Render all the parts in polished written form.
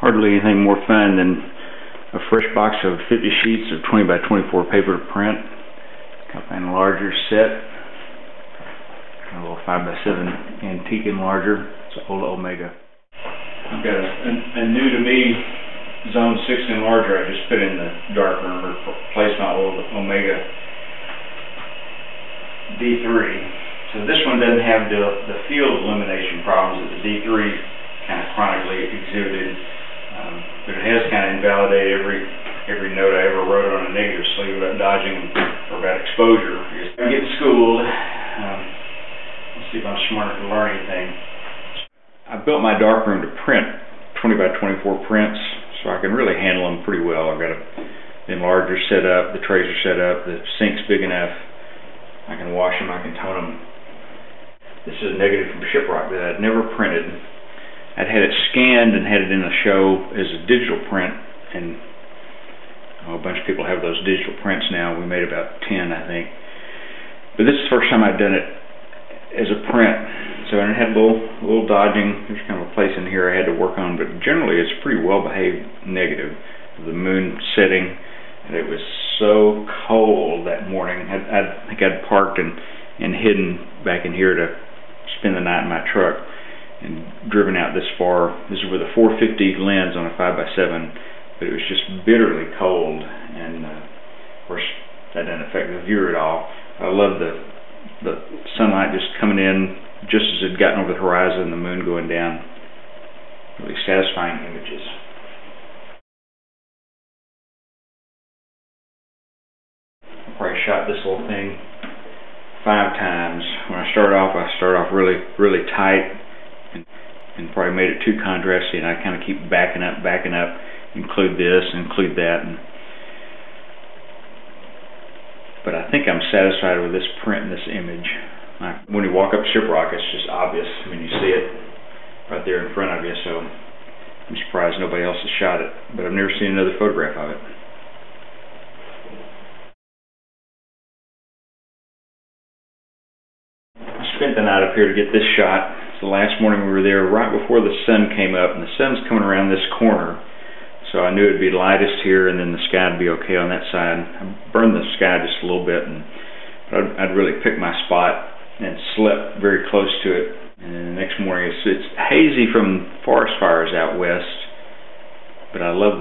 hardly anything more fun than a fresh box of 50 sheets of 20 by 24 paper to print. Got my enlarger set, a little 5 by 7 antique enlarger. It's an old Omega. I've got a new to me Zone 6 enlarger I just put in the darkroom to replace my old Omega D3. So this one doesn't have the field illumination problems that the D3 kind of chronically exhibited, but it has kind of invalidated every note I ever wrote on a negative sleeve about dodging or about exposure. I'm getting schooled. Let's see if I'm smart enough to learn anything. I built my darkroom to print 20 by 24 prints, so I can really handle them pretty well. I've got the enlarger set up, the trays are set up, the sink's big enough. I can wash them, I can tone them. This is a negative from Shiprock that I'd never printed. I'd had it scanned and had it in a show as a digital print, and a bunch of people have those digital prints now. We made about 10, I think. But this is the first time I'd done it as a print. So it had a little dodging. There's kind of a place in here I had to work on, but generally it's pretty well behaved negative. The moon setting, and it was so cold that morning. I think I'd parked and hidden back in here to spend the night in my truck and driven out this far. This is with a 450 lens on a 5 by 7, but it was just bitterly cold, and of course that didn't affect the view at all. I love the sunlight just coming in just as it had gotten over the horizon, the moon going down. Really satisfying images. I probably shot this little thing 5 times. When I started off really, really tight, and probably made it too contrasty, and I kind of keep backing up, include this, include that. But I think I'm satisfied with this print and this image. When you walk up Shiprock, it's just obvious. I mean, you see it right there in front of you, so I'm surprised nobody else has shot it. But I've never seen another photograph of it. I spent the night up here to get this shot. It's the last morning we were there, right before the sun came up, and the sun's coming around this corner. So I knew it would be lightest here, and then the sky would be okay on that side. I burned the sky just a little bit, but I'd really picked my spot and slept very close to it. And then the next morning, it's hazy from forest fires out west, but I love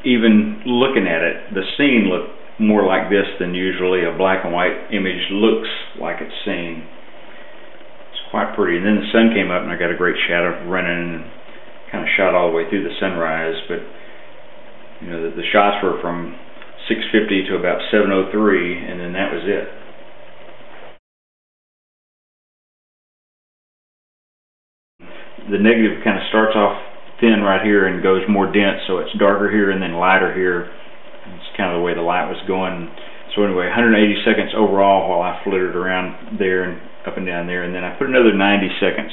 even looking at it, the scene looked more like this than usually a black and white image looks like it's seen. It's quite pretty. And then the sun came up, and I got a great shadow running, and kind of shot all the way through the sunrise. But you know, the shots were from 6:50 to about 7:03, and then that was it. The negative kind of starts off thin right here and goes more dense, so it's darker here and then lighter here. It's kind of the way the light was going. So anyway, 180 seconds overall while I flittered around there and up and down there, and then I put another 90 seconds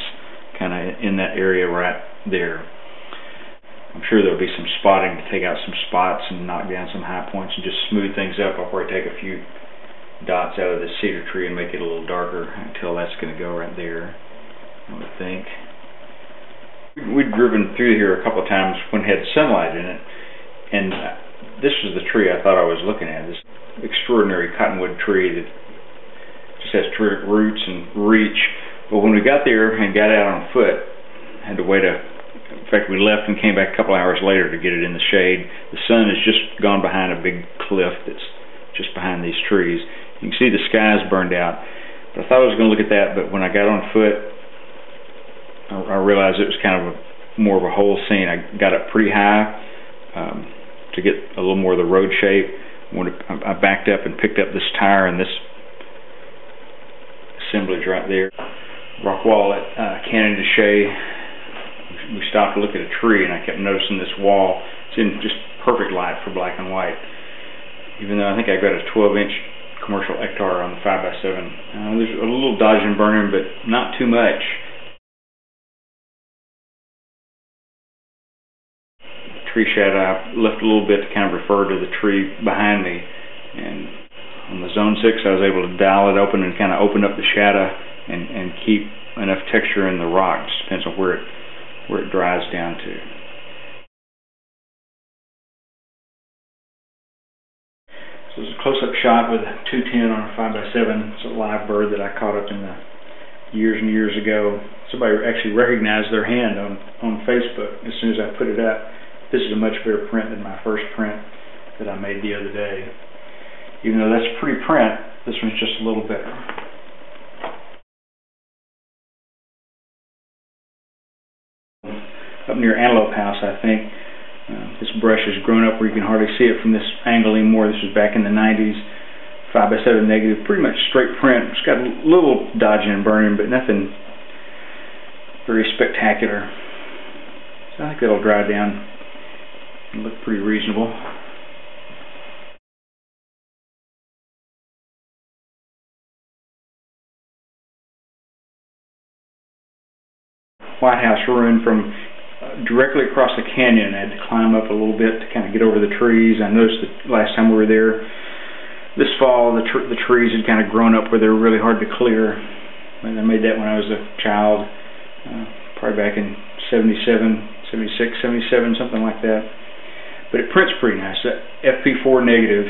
kind of in that area right there. I'm sure there'll be some spotting to take out some spots and knock down some high points and just smooth things up. I'll probably take a few dots out of this cedar tree and make it a little darker until that's going to go right there, I would think. We'd driven through here a couple of times when it had sunlight in it, and this was the tree I thought I was looking at, this extraordinary cottonwood tree that just has terrific roots and reach. But when we got there and got out on foot, I had to wait in fact, we left and came back a couple hours later to get it in the shade. The sun has just gone behind a big cliff that's just behind these trees. You can see the sky's burned out. But I thought I was going to look at that, but when I got on foot, I realized it was kind of more of a whole scene. I got up pretty high to get a little more of the road shape. I backed up and picked up this tire and this assemblage right there. Rock wall at Cannon de Chelly. We stopped to look at a tree, and I kept noticing this wall. It's in just perfect light for black and white. Even though I think I got a 12-inch commercial Ektar on the 5 by 7. There's a little dodging and burning, but not too much. Tree shadow, I left a little bit to kind of refer to the tree behind me, and on the Zone 6 I was able to dial it open and kind of open up the shadow and keep enough texture in the rock. Just depends on where it dries down to. So it's a close-up shot with a 210 on a 5x7. It's a live bird that I caught up in the years and years ago. Somebody actually recognized their hand on Facebook as soon as I put it up. This is a much better print than my first print that I made the other day. Even though that's a pretty print, this one's just a little better. Up near Antelope House, I think. This brush has grown up where you can hardly see it from this angle anymore. This was back in the 90s. 5x7 negative, pretty much straight print. It's got a little dodging and burning, but nothing very spectacular. So I think that'll dry down and look pretty reasonable. White House ruin from directly across the canyon. I had to climb up a little bit to kind of get over the trees. I noticed that last time we were there this fall, the trees had kind of grown up where they were really hard to clear. And I made that when I was a child, probably back in 77, 76, 77, something like that. But it prints pretty nice. FP4 negative.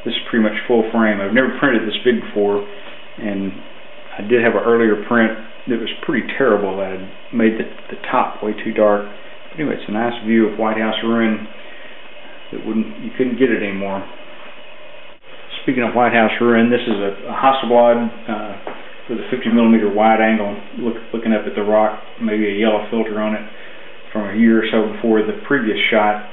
This is pretty much full frame. I've never printed this big before, and I did have an earlier print that was pretty terrible. I had made the top way too dark. But anyway, it's a nice view of White House ruin that you couldn't get it anymore. Speaking of White House ruin, this is a Hasselblad with a 50mm wide angle, looking up at the rock, maybe a yellow filter on it from a year or so before the previous shot.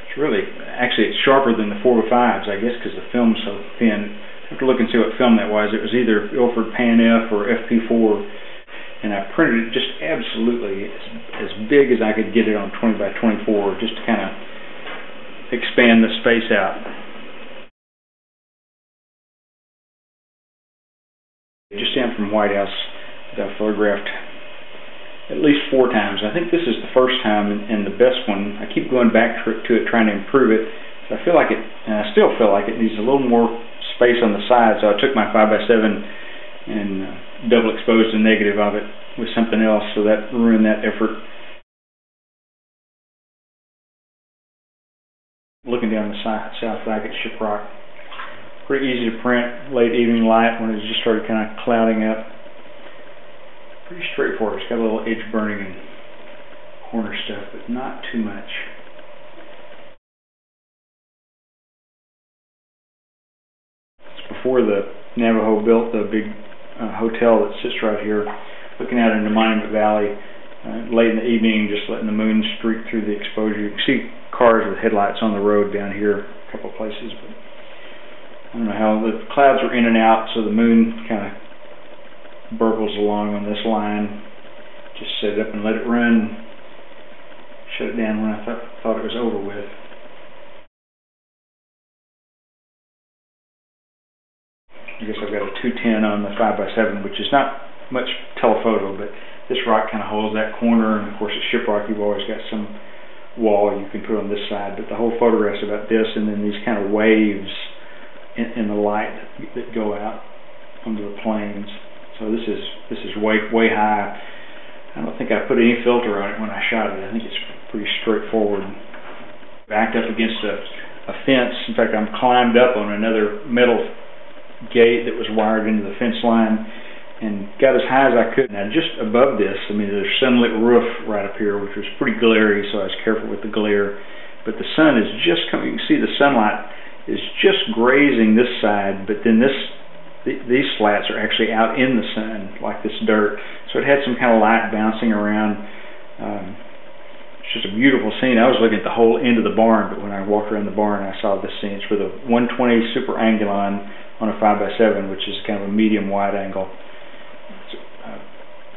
It's really, actually it's sharper than the 405s, I guess, because the film's so thin. I have to look and see what film that was. It was either Ilford Pan F or FP4, and I printed it just absolutely as big as I could get it on 20x24, just to kind of expand the space out. Just down from White House that I photographed at least 4 times. I think this is the first time and the best one. I keep going back to it trying to improve it. So I feel like it, and I still feel like it needs a little more space on the side. So I took my 5x7 and double exposed the negative of it with something else, so that ruined that effort. Looking down the south flag at Shiprock. Pretty easy to print, late evening light when it just started kind of clouding up. Pretty straightforward. It's got a little edge burning and corner stuff, but not too much. It's before the Navajo built the big hotel that sits right here, looking out into Monument Valley, late in the evening, just letting the moon streak through the exposure. You can see cars with headlights on the road down here a couple of places, but I don't know how the clouds are in and out, so the moon kind of burbles along on this line. Just set it up and let it run. Shut it down when I thought it was over with. I guess I've got a 210 on the 5x7, which is not much telephoto, but this rock kind of holds that corner, and of course at Shiprock you've always got some wall you can put on this side, but the whole photograph's about this, and then these kind of waves in the light that go out onto the plains. So this is way high. I don't think I put any filter on it when I shot it. I think it's pretty straightforward. Backed up against a fence. In fact, I'm climbed up on another metal gate that was wired into the fence line and got as high as I could. Now just above this, I mean, there's sunlit roof right up here, which was pretty glary, so I was careful with the glare. But the sun is just coming. You can see the sunlight is just grazing this side, but then these slats are actually out in the sun, like this dirt. So it had some kind of light bouncing around. It's just a beautiful scene. I was looking at the whole end of the barn, but when I walked around the barn, I saw this scene. It's for the 120 Super Angulon on a 5x7, which is kind of a medium wide angle. It's a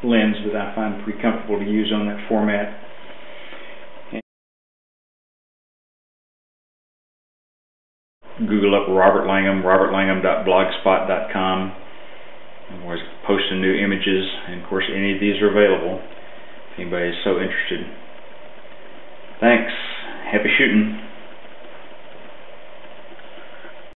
lens that I find pretty comfortable to use on that format. Google up Robert Langham, robertlangham.blogspot.com. I'm always posting new images, and of course any of these are available if anybody is so interested. Thanks. Happy shooting.